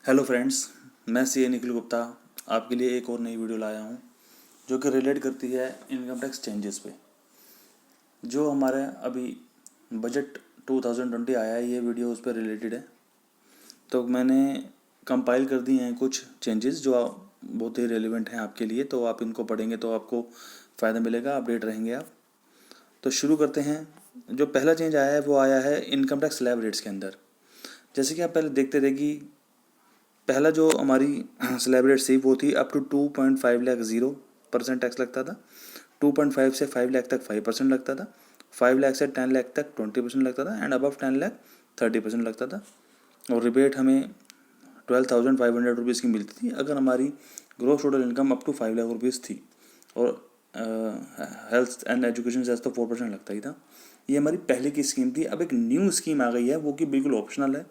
Hello friends, मैं सी निखिल गुप्ता आपके लिए एक और नई वीडियो लाया हूँ जो कि रिलेट करती है इनकम टैक्स चेंजेस पे। जो हमारा अभी बजट 2020 आया है, ये वीडियो उस पर रिलेटेड है। तो मैंने कंपाइल कर दी हैं कुछ चेंजेस जो बहुत ही रेलिवेंट हैं आपके लिए, तो आप इनको पढ़ेंगे तो आपको फ़ायदा मिलेगा, अपडेट रहेंगे आप। तो शुरू करते हैं। जो पहला चेंज आया है वो आया है इनकम टैक्स स्लैब रेट्स के अंदर। जैसे कि आप पहले देखते थे कि पहला जो हमारी स्लैब रेट थी वो थी अप टू 2.5 लाख 0% टैक्स लगता था। 2.5 से 5 लाख तक 5% लगता था। 5 लाख से 10 लाख तक 20% लगता था एंड अबव 10 लाख 30% लगता था। और रिबेट हमें 12,500 रुपीज़ की मिलती थी अगर हमारी gross total income up to 5 lakh rupees थी। और हेल्थ एंड एजुकेशन सेस तो 4% लगता ही था। ये हमारी पहले की स्कीम थी। अब एक न्यू स्कीम आ गई है वो कि बिल्कुल ऑप्शनल है,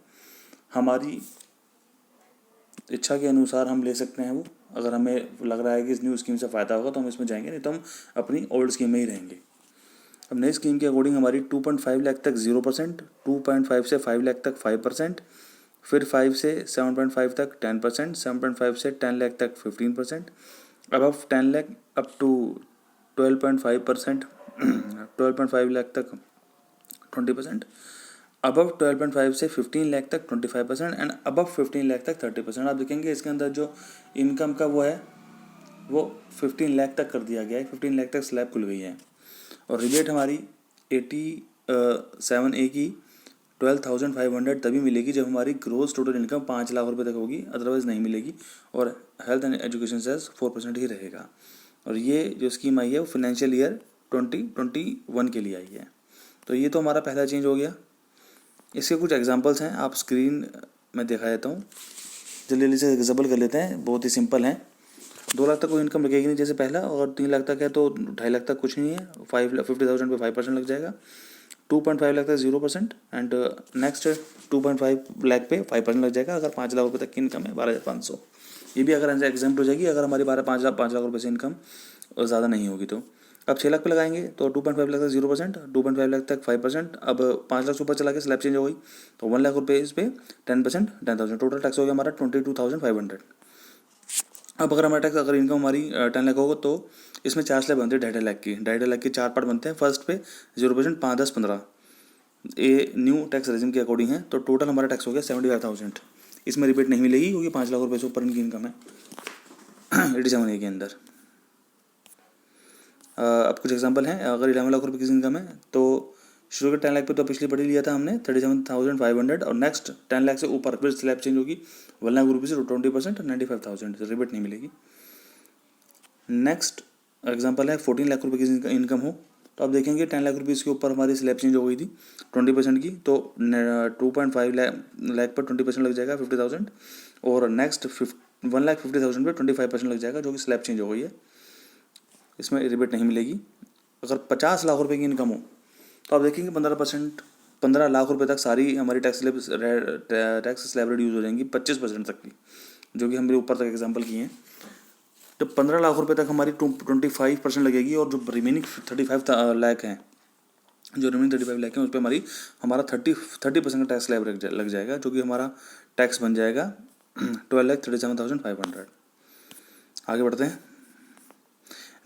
हमारी इच्छा के अनुसार हम ले सकते हैं वो। अगर हमें लग रहा है कि इस न्यू स्कीम से फ़ायदा होगा तो हम इसमें जाएंगे, नहीं तो हम अपनी ओल्ड स्कीम में ही रहेंगे। अब नई स्कीम के अकॉर्डिंग हमारी 2.5 लाख तक 0%, 2.5 से 5 लाख तक 5%, फिर 5 से 7.5 तक 10%, 7.5 से 10 लाख तक 15%, above 10 lakh up to 12.5%, 12.5 lakh तक 20%, अबव 12.5 से 15 लाख तक 25% एंड अबव 15 लाख तक 30%। आप देखेंगे इसके अंदर जो इनकम का वो है वो 15 लाख तक कर दिया गया है, 15 लाख तक स्लैब खुल गई है। और रिबेट हमारी 87A की 12,500 तभी मिलेगी जब हमारी ग्रोस टोटल इनकम 5 लाख रुपए तक होगी, अदरवाइज़ नहीं मिलेगी। और हेल्थ एंड एजुकेशन सेस 4% ही रहेगा। और ये जो स्कीम आई है वो फाइनेंशियल ईयर 2021 के लिए आई है। तो ये तो हमारा पहला चेंज हो गया। इसके कुछ एग्जांपल्स हैं, आप स्क्रीन में दिखा देता हूँ। जल्दी जल्दी से एग्जाम्पल कर लेते हैं, बहुत ही सिंपल हैं। 2 लाख तक कोई इनकम लगेगी नहीं जैसे पहला, और 3 लाख तक है तो 2.5 लाख तक कुछ नहीं है, 50,000 पे 5% लग जाएगा। 2.5 लाख तक 0% एंड नेक्स्ट 2.5 लाख पे 5% लग जाएगा अगर 5 लाख रुपये तक की इनकम है, 12,500। ये भी अगर एग्जाम्प्ट हो जाएगी अगर हमारी 5 लाख रुपये से इनकम और ज़्यादा नहीं होगी। तो अब 6 लाख पे लगाएंगे तो 2.5 लाख तक 0%, 2.5 लाख तक 5%, अब 5 लाख से ऊपर चला के स्लैब चेंज हो गई तो 1 लाख रुपये इस पर 10%, 10,000, टोटल टैक्स हो गया हमारा 22,500। अब अगर हमारा टैक्स, अगर इनकम हमारी 10 लाख होगा तो इसमें 4 स्लैब बनते हैं 2.5 लाख की। 2.5 लाख के 4 पार्ट बनते हैं। फर्स्ट पे 0%, 5, 10, 15 ये न्यू टैक्स रेजिम के अकॉर्डिंग है। तो टोटल हमारा टैक्स हो गया 75,000। इसमें रिबेट नहीं मिलेगी क्योंकि 5 लाख रुपये से ऊपर इनकी इनकम है 87A के अंदर। अब कुछ एग्जांपल हैं। अगर 11 लाख रुपए की इनकम है तो शुरू के 10 लाख पे तो पिछली पढ़ी लिया था हमने 37,500, और नेक्स्ट 10 लाख से ऊपर फिर स्लैब चेंज होगी 1 लाख रुपये से 20%, 95,000 रिबेट नहीं मिलेगी। नेक्स्ट एग्जांपल है 14 लाख रुपए की इनकम हो तो आप देखेंगे 10 लाख रुपीज़ के ऊपर हमारी स्लैब चेंज हो गई थी 20% की, तो 2.5 लाख पर 20% लग जाएगा 50,000, और नेक्स्ट 1,50,000 पे 25% लग जाएगा जो कि स्लैब चेंज हो गई है, इसमें रिबेट नहीं मिलेगी। अगर 50 लाख रुपए की इनकम हो तो आप देखेंगे 15 लाख रुपए तक सारी हमारी टैक्स स्लैब रेट यूज़ हो जाएंगी 25% तक की, जो कि हमने ऊपर तक एग्जांपल किए हैं। तो 15 लाख रुपए तक हमारी 25% लगेगी, और जो रिमेनिंग 35 लाख हैं, जो रिमेनिंग 35 लाख हैं उस पर हमारा 30% का टैक्स स्लैब लग जाएगा, जो कि हमारा टैक्स बन जाएगा 12,37,500। आगे बढ़ते हैं।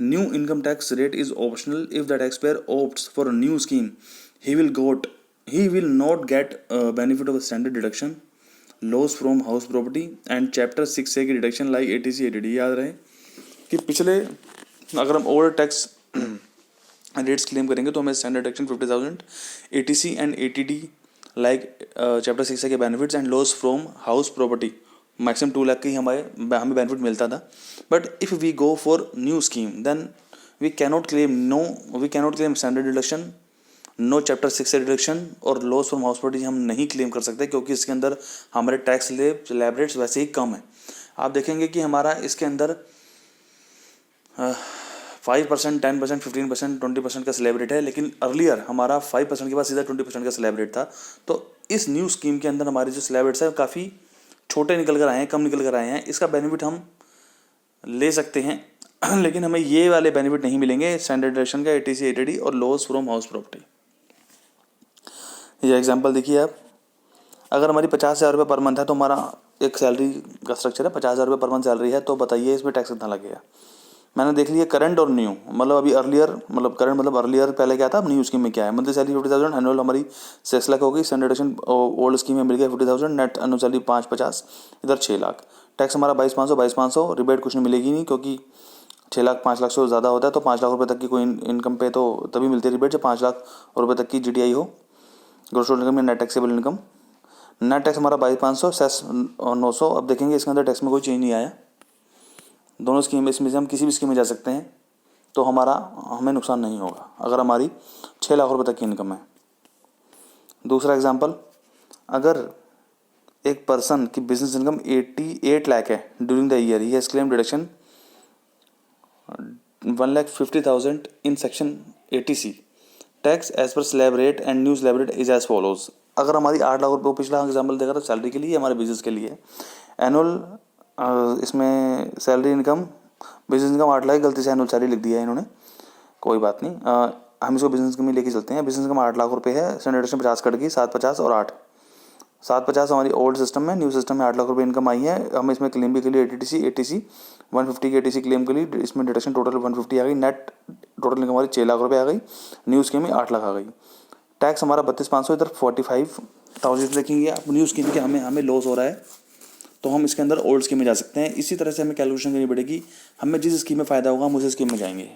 New income tax rate is optional if the taxpayer opts for a new scheme. He will not get benefit of a standard deduction, loss from house property and Chapter 6A की deduction like ATC ATD। याद रहे कि पिछले अगर हम over tax rates claim करेंगे तो हमें standard deduction 50,000, ATC and ATD like chapter 6A के benefits and loss from house property maximum 2 lakh की हमें बेनिफिट मिलता था। But if we go for new scheme then we cannot claim standard deduction, no chapter 6 deduction और loss from house property हम नहीं claim कर सकते क्योंकि इसके अंदर हमारे टैक्स स्लैब रेट्स वैसे ही कम है। आप देखेंगे कि हमारा इसके अंदर 5%, 10%, 15%, 20% का स्लैब रेट है, लेकिन अर्लियर हमारा 5% के बाद सीधा 20% का स्लैब रेट था। तो इस न्यू स्कीम के अंदर हमारे जो स्लैब रेट्स है काफ़ी छोटे निकल कर आए हैं, कम निकल कर आए हैं। इसका बेनिफिट हम ले सकते हैं लेकिन हमें ये वाले बेनिफिट नहीं मिलेंगे स्टैंडर्ड डिडक्शन का, ATC ATD और लॉस फ्रॉम हाउस प्रॉपर्टी। ये एग्जांपल देखिए आप, अगर हमारी 50,000 रुपये पर मंथ है तो हमारा एक सैलरी का स्ट्रक्चर है, 50,000 रुपये पर मंथ सैलरी है, तो बताइए इसमें टैक्स कितना लगेगा। मैंने देख लिया करंट और न्यू, मतलब अभी अर्लियर, मतलब करंट मतलब अर्लियर पहले क्या था, अब न्यू स्कीम में क्या है। मंथली सैलरी 50,000, एनुअल हमारी 6 लाख होगी, सन डिडक्शन ओल्ड स्कीम में मिल गया 50,000, नेट एनुअल सैलरी 550, इधर 6 लाख। टैक्स हमारा 22,500, रिबेट कुछ नहीं मिलेगी नहीं, क्योंकि 6 लाख 5 लाख से ज़्यादा होता है, तो 5 लाख रुपये तक की कोई इनकम पे तो तभी मिलती है रिबेट जब 5 लाख रुपये तक की GTI हो, ग्रॉस इनकम या net taxable income. Net tax हमारा 22,500, सेस 900। अब देखेंगे इसके अंदर टैक्स में कोई चेंज नहीं आया, दोनों स्कीम इसमें से हम किसी भी स्कीम में जा सकते हैं, तो हमें नुकसान नहीं होगा अगर हमारी 6 लाख रुपये तक की इनकम है। दूसरा एग्जांपल, अगर एक पर्सन की बिजनेस इनकम 88 लाख है during the year, he has claim deduction 1,50,000 in section 80C, tax as per slab rate and new slab rate is as follows. अगर हमारी 8 लाख रुपये, पिछला एग्जाम्पल देखा था सैलरी के लिए, हमारे बिजनेस के लिए एनुअल, इसमें salary income, business income 8 lakh, गलती से एनुअल सैलरी लिख दिया है इन्होंने, कोई बात नहीं, हम इसको बिजनेस इनकम में लेके चलते हैं। बिजनेस इनकम 8 लाख रुपये है, स्टैंडर्ड डिडक्शन 50 कट गई, 7, 50 और 8, 750 हमारी ओल्ड सिस्टम में, न्यू सिस्टम में 8 लाख रुपये इनकम आई है। हम इसमें क्लेम भी के लिए 80C 150 की 80C क्लेम के लिए, इसमें डिडक्शन टोटल 150 आ गई, नेट टोटल इनकम हमारी 6 लाख रुपये आ गई, न्यू स्कीम में 8 लाख आ गई। टैक्स हमारा 32,500, इधर 45,000 देखेंगे आप, न्यू स्कीम के हमें लॉस हो रहा है, तो हम इसके अंदर ओल्ड स्कीम में जा सकते हैं। इसी तरह से हमें कैलकुलेशन करनी पड़ेगी, हमें जिस स्कीम में फ़ायदा होगा हम उसी स्कीम में जाएंगे।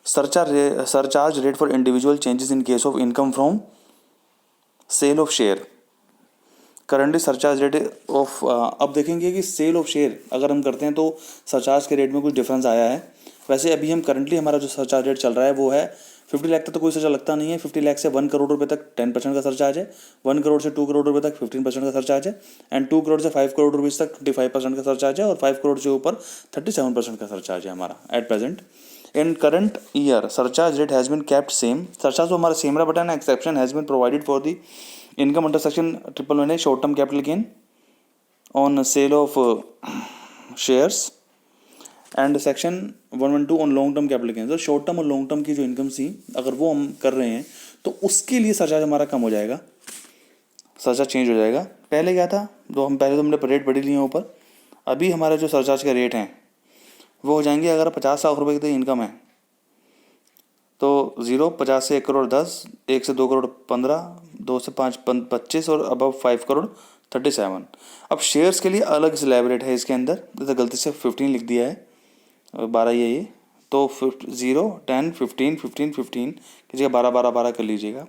Surcharge rate for individual changes in case of income from sale of share, currently surcharge rate of, अब देखेंगे कि सेल ऑफ शेयर अगर हम करते हैं तो सरचार्ज के रेट में कुछ डिफरेंस आया है। वैसे अभी हम करंटली हमारा जो सरचार्ज रेट चल रहा है वो है 50 लाख तक तो कोई सरचार्ज लगता नहीं है, 50 लाख से 1 करोड़ रुपए तक 10% का सरचार्ज है, 1 करोड़ से 2 करोड़ रुपए तक 15% का सरचार्ज है, एंड 2 करोड़ से 5 करोड़ रुपीज़ तक 25% का सरचार्ज है, और 5 करोड़ से ऊपर 37% का सरचार्ज है हमारा at present. In current year surcharge rate has been kept same, surcharge तो हमारा सेम रहा, but an exception has been provided for the income under section 111 short term capital gain on sale of shares and section 112 on long term capital gain. तो short term और long term की जो income थी अगर वो हम कर रहे हैं तो उसके लिए सरचार्ज हमारा कम हो जाएगा, सरचार्ज चेंज हो जाएगा। पहले क्या था, तो हमने रेट बढ़ी लिए ऊपर, अभी हमारा जो सरचार्ज के रेट हैं वो हो जाएंगे, अगर 50 लाख रुपए की इनकम है तो 0, 50 से 1 करोड़ 10, 1 से 2 करोड़ 15, 2 से 5 25 और अबव 5 करोड़ 37। अब शेयर्स के लिए अलग स्लैब रेट है इसके अंदर, जैसे गलती से 15 लिख दिया है, 12 ये तो 0, 10, 15, 15, 15 की जगह 12, 12, 12 कर लीजिएगा।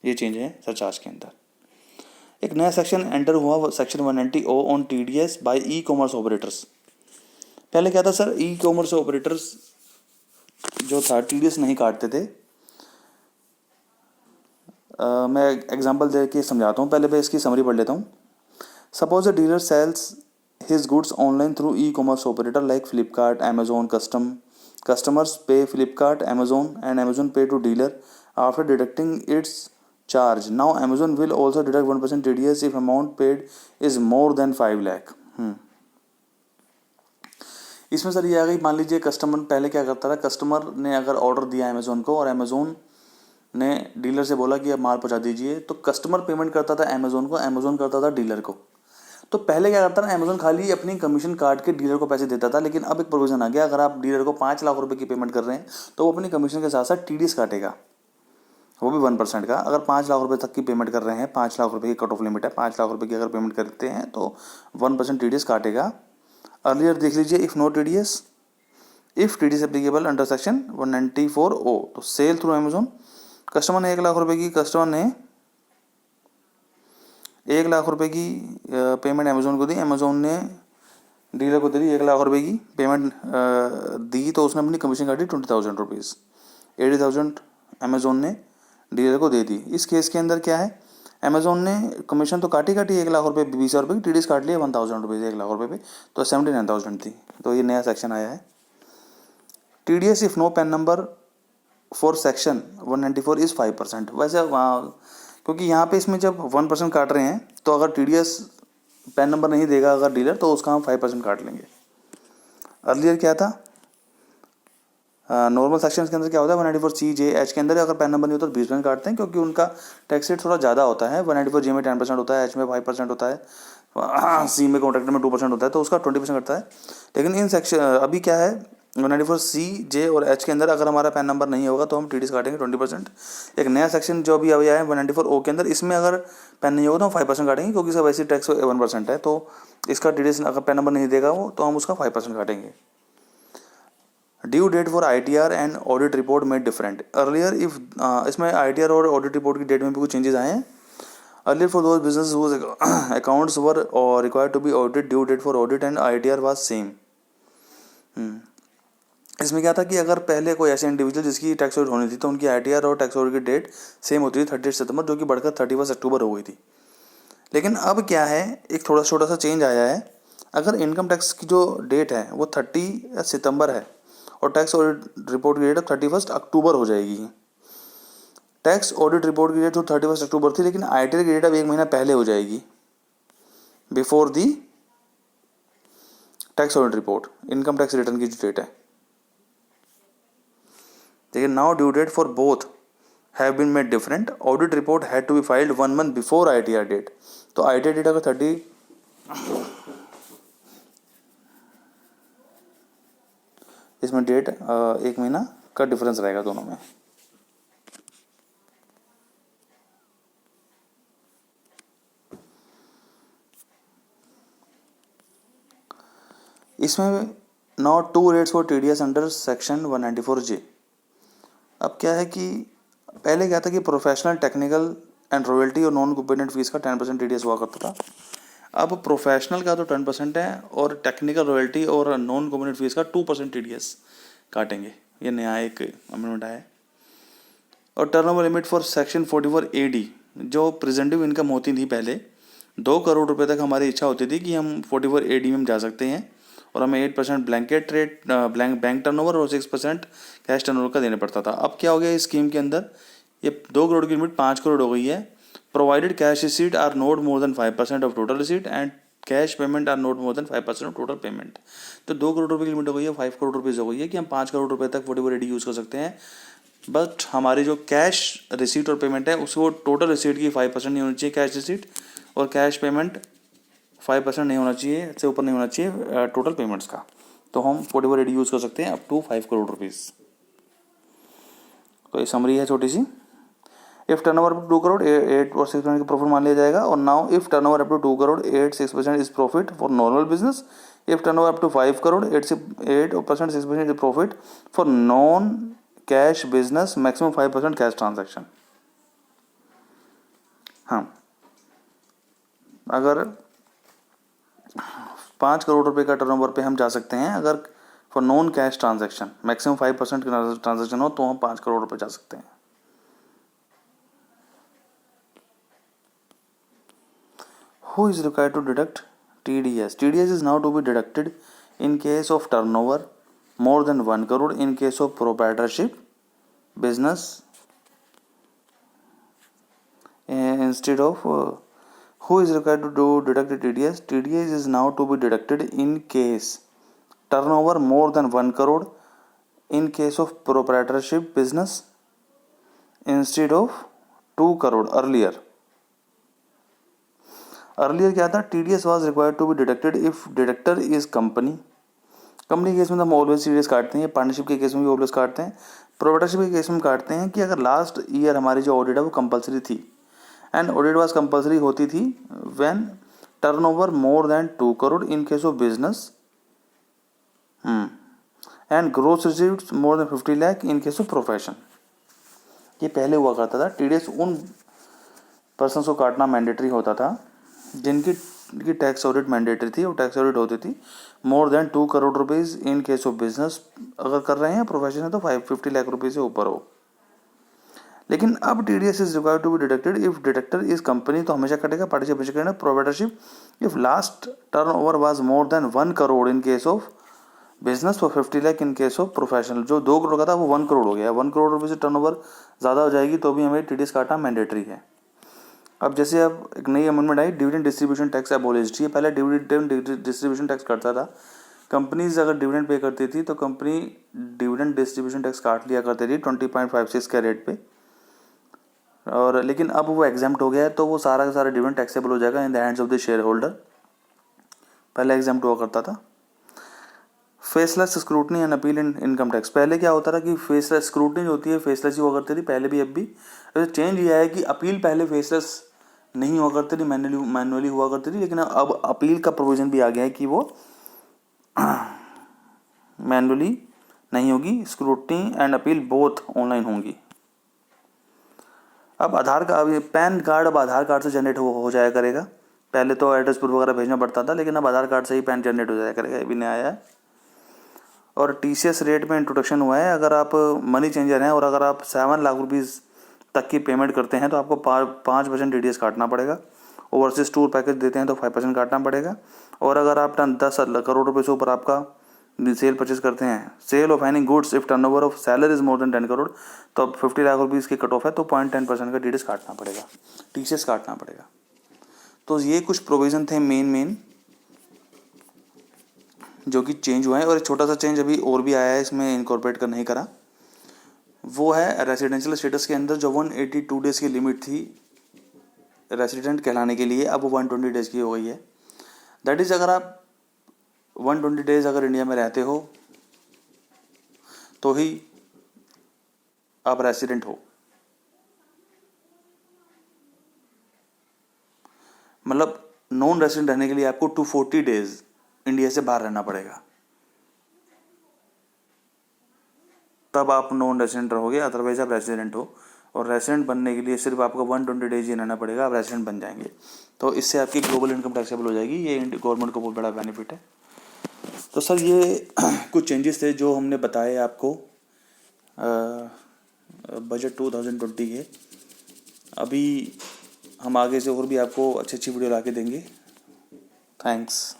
ये चेंज है सरचार्ज के अंदर। एक नया सेक्शन एंटर हुआ, section 190O on TDS by e commerce operators. पहले क्या था सर, ई कॉमर्स ऑपरेटर्स जो था TDS नहीं काटते थे। मैं एग्जांपल दे के समझाता हूँ, पहले मैं इसकी समरी पढ़ लेता हूँ। Suppose a dealer sells his goods online through e-commerce operator like Flipkart, Amazon. Customers pay Flipkart, Amazon and Amazon pay to dealer after deducting its charge. Now Amazon will also deduct 1% TDS if amount paid is more than 5 lakh. इसमें sir ये आ गई, मान लीजिए customer पहले क्या करता था, customer ने अगर ऑर्डर दिया अमेज़ोन को और अमेज़ोन ने डीलर से बोला कि अब माल पहुंचा दीजिए, तो कस्टमर पेमेंट करता था अमेज़ोन को, अमेज़ोन करता था डीलर को। तो पहले क्या करता था, अमेज़ोन खाली अपनी कमीशन काट के डीलर को पैसे देता था, लेकिन अब एक प्रोविजन आ गया, अगर आप डीलर को 5 लाख रुपए की पेमेंट कर रहे हैं तो वो अपनी कमीशन के साथ साथ TDS काटेगा, वो भी 1% का। अगर 5 लाख रुपए तक की पेमेंट कर रहे हैं, 5 लाख रुपए की कट ऑफ लिमिट है, 5 लाख रुपए की अगर पेमेंट करते हैं तो 1% TDS काटेगा। अर्लियर देख लीजिए, if no TDS, if TDS applicable under section 194O, तो सेल थ्रू अमेज़ोन, कस्टमर ने 1 लाख रुपए की, कस्टमर ने 1 लाख रुपए की पेमेंट अमेज़ोन को दी, अमेज़ोन ने डीलर को दे दी 1 लाख रुपए की पेमेंट दी, तो उसने अपनी कमीशन काटी 20,000 रुपीज़, 80,000 अमेज़ोन ने डीलर को दे दी। इस केस के अंदर क्या है, अमेज़ोन ने कमीशन तो काटी 1 लाख रुपये 20,000 रुपये की, TDS काट लिया 1,000 रुपीज़ 1 लाख रुपये पे, तो 79,000 थी। तो ये नया सेक्शन आया है, TDS if no PAN number for section 194 is 5%। वैसे वहाँ, क्योंकि यहाँ पे इसमें जब 1% काट रहे हैं तो अगर TDS पैन नंबर नहीं देगा अगर डीलर, तो उसका हम 5% काट लेंगे। अर्लियर क्या था, नॉर्मल सेक्शन के अंदर क्या होता है 194C J H के अंदर अगर पैन नंबर नहीं होता तो 20% काटते हैं, क्योंकि उनका टैक्स रेट थोड़ा ज़्यादा होता है। 194J में 10% होता है, H में 5% होता है, C में कॉन्ट्रैक्टर में 2% होता है, तो उसका 20% कटता है। लेकिन इन सेक्शन अभी क्या है 194C J और H के अंदर अगर हमारा पैन नंबर नहीं होगा तो हम TDS काटेंगे 20%। एक नया सेक्शन जो अभी आया है 194O के अंदर, इसमें अगर पैन नहीं होगा तो हम 5% काटेंगे, क्योंकि सब वैसे टैक्स 1% है, तो इसका TDS अगर पैन नंबर नहीं देगा वो तो हम उसका 5% काटेंगे। Due date for ITR and audit report made different earlier if, इसमें ITR और ऑडिट रिपोर्ट की डेट में भी कुछ चेंजेस आए हैं। Earlier for those business whose accounts were required to be audit, due date for audit and ITR was same. इसमें क्या था कि अगर पहले कोई ऐसे इंडिविजुअल जिसकी टैक्स ऑडिट होनी थी तो उनकी ITR और टैक्स ऑडिट की डेट सेम होती थी 30 सितंबर, जो कि बढ़कर 31 अक्टूबर हो गई थी। लेकिन अब क्या है, एक थोड़ा छोटा सा चेंज आया है। अगर इनकम टैक्स की जो डेट है वो 30 सितंबर है और टैक्स ऑडिट रिपोर्ट की डेट 31 अक्टूबर हो जाएगी। टैक्स ऑडिट रिपोर्ट की डेट तो 31 अक्टूबर थी, लेकिन ITR की डेट अब 1 महीना पहले हो जाएगी, before the tax audit report, income tax return की जो डेट है। लेकिन now due date for both have been made different, audit report had to be filed 1 month before ITR date. तो ITR डेट अगर 30 इसमें डेट 1 महीना का difference रहेगा दोनों में। इसमें now 2 rates for TDS under section 194J। अब क्या है कि पहले क्या था कि प्रोफेशनल, टेक्निकल एंड रॉयल्टी और नॉन कोऑपरेटिव फीस का 10% TDS हुआ करता था। अब प्रोफेशनल का तो 10% है और टेक्निकल, रॉयल्टी और नॉन कोऑपरेटिव फीस का 2% TDS काटेंगे। ये नया एक अमेंडमेंट आया है। और turnover limit for section 44AD, जो प्रेजेंटिव इनकम होती थी पहले 2 करोड़ रुपए तक, हमारी इच्छा होती थी कि हम 44AD में हम जा सकते हैं और हमें 8% ब्लैंकेट रेट बैंक टर्नओवर और 6% कैश टर्नओवर का देना पड़ता था। अब क्या हो गया इस स्कीम के अंदर, ये 2 करोड़ की लिमिट 5 करोड़ हो गई है। Provided cash receipt are not more than 5% of total receipt and cash payment are not more than 5% of total payment. तो 2 करोड़ रुपये की लिमिट हो गई है, 5 करोड़ रुपीज़ हो गई है कि हम 5 करोड़ रुपये तक 44AD यूज़ कर सकते हैं। बट हमारी जो कैश रिसीट और पेमेंट है उसको टोटल रिसीट की 5% नहीं होनी चाहिए कैश रिसीट, और कैश पेमेंट 5% नहीं होना चाहिए, इससे ऊपर नहीं होना चाहिए टोटल पेमेंट्स का। तो हम 44AD यूज़ कर सकते हैं अप टू 5 करोड़ रुपीज़। तो ये समरी है छोटी सी। If turnover up to 2 crore 8 और 6% का प्रॉफिट मान लिया जाएगा। और now if turnover up to 2 crore 8-6% is profit for normal business. If turnover up to 5 crore 8% 6% is profit for non cash business, maximum 5% cash transaction. हाँ, अगर 5 करोड़ रुपए का टर्नओवर पे हम जा सकते हैं अगर for non cash transaction, maximum 5% transaction हो तो हम 5 करोड़ रुपए जा सकते हैं। Who is required to deduct TDS? TDS is now to be deducted in case of turnover more than 1 crore, in case of proprietorship business, instead of who is required to deduct the TDS? TDS is now to be deducted in case turnover more than 1 crore, in case of proprietorship business, instead of 2 crore earlier. Earlier क्या था, TDS was required to be deducted if deductor is company. Company के case में तो हम always TDS काटते हैं, partnership के case में भी ऑलवेज काटते हैं, प्रोप्राइटरशिप के केस में काटते हैं कि अगर लास्ट ईयर हमारी जो ऑडिट है वो कंपलसरी थी एंड ऑडिट वाज कंपलसरी होती थी when turnover more than 2 crore in case of business and gross receipts more than 50 lakh in case of profession. ये पहले हुआ करता था। TDS उन पर्सन को काटना मैंडेटरी होता था जिनकी टैक्स ऑडिट मैंडेटरी थी और टैक्स ऑडिट होती थी मोर than 2 crore rupees in case of business अगर कर रहे हैं, प्रोफेशन है तो 50 लाख रुपये से ऊपर हो। लेकिन अब TDS is required to be deducted if deductor is company, तो हमेशा कटेगा, पार्टनरशिप हमेशा कटेगा, proprietorship if last turnover was more than 1 crore in case of business for 50 lakh in case of professional. जो 2 करोड़ का था वो 1 करोड़ हो गया, 1 करोड़ रुपये से टर्न ओवर ज़्यादा हो जाएगी तो भी हमें TDS काटना मैंडेटरी है। अब जैसे अब एक नई अमेंडमेंट आई, डिविडेंड डिस्ट्रीब्यूशन टैक्स एबोलिश्ड। ये पहले डिविडेंड डिस्ट्रीब्यूशन टैक्स करता था कंपनीज अगर डिविडेंड पे करती थी तो कंपनी डिविडेंड डिस्ट्रीब्यूशन टैक्स काट लिया करती थी 20.56 के रेट पे, और लेकिन अब वो एग्जाम्प्ट हो गया है, तो वो सारा का सारा डिविडेंड टैक्सेबल हो जाएगा in the hands of the share holder. पहले एग्जाम्प्ट हुआ करता था। Faceless scrutiny and appeal in income tax. पहले क्या होता था कि फेसलेस स्क्रूटनी जो होती है फेसलेस ही हुआ करती थी पहले भी, अब भी। चेंज ये है कि अपील पहले फेसलेस नहीं हुआ करती थी, मैनुअली हुआ करती थी, लेकिन अब अपील का प्रोविजन भी आ गया है कि वो मैनुअली नहीं होगी, scrutiny and appeal both online होंगी। अब आधार का, अब पैन कार्ड अब आधार कार्ड से जनरेट हो जाया करेगा। पहले तो एड्रेस प्रूफ वगैरह भेजना पड़ता था, लेकिन अब आधार कार्ड से ही पैन जनरेट हो जाया करेगा, ये भी नया आया है। और TCS रेट में इंट्रोडक्शन हुआ है। अगर आप मनी चेंजर हैं और अगर आप 7 लाख रुपीज़ तक की पेमेंट करते हैं तो आपको 5% TDS काटना पड़ेगा। ओवरसीज टूर पैकेज देते हैं तो 5% काटना पड़ेगा। और अगर आप 10 करोड़ रुपये से ऊपर आपका सेल परचेज करते हैं, sale of any goods if turnover of salary is more than 10 crore, तो अब 50 लाख रुपीज़ की कट ऑफ है तो 0.10% का TDS काटना पड़ेगा, TCS काटना पड़ेगा। तो ये कुछ प्रोविज़न थे मेन जो कि चेंज हुआ है। और एक छोटा सा चेंज अभी और भी आया है इसमें इनकॉर्पोरेट कर नहीं करा, वो है रेसिडेंशियल स्टेटस के अंदर जो 182 डेज़ की लिमिट थी रेसिडेंट कहलाने के लिए, अब वो 120 डेज़ की हो गई है। दैट इज़ अगर आप 120 डेज़ अगर इंडिया में रहते हो तो ही आप रेसिडेंट हो। मतलब नॉन रेसिडेंट रहने के लिए आपको 240 डेज़ इंडिया से बाहर रहना पड़ेगा, तब आप नॉन रेसिडेंट रहोगे, अदरवाइज आप रेसिडेंट हो। और रेसिडेंट बनने के लिए सिर्फ आपको 120 डेज ही रहना पड़ेगा, आप रेसिडेंट बन जाएंगे। तो इससे आपकी ग्लोबल इनकम टैक्सेबल हो जाएगी, ये गवर्नमेंट को बहुत बड़ा बेनिफिट है। तो सर ये कुछ चेंजेस थे जो हमने बताए आपको बजट 2020 के। अभी हम आगे से और भी आपको अच्छी अच्छी वीडियो ला के देंगे। थैंक्स।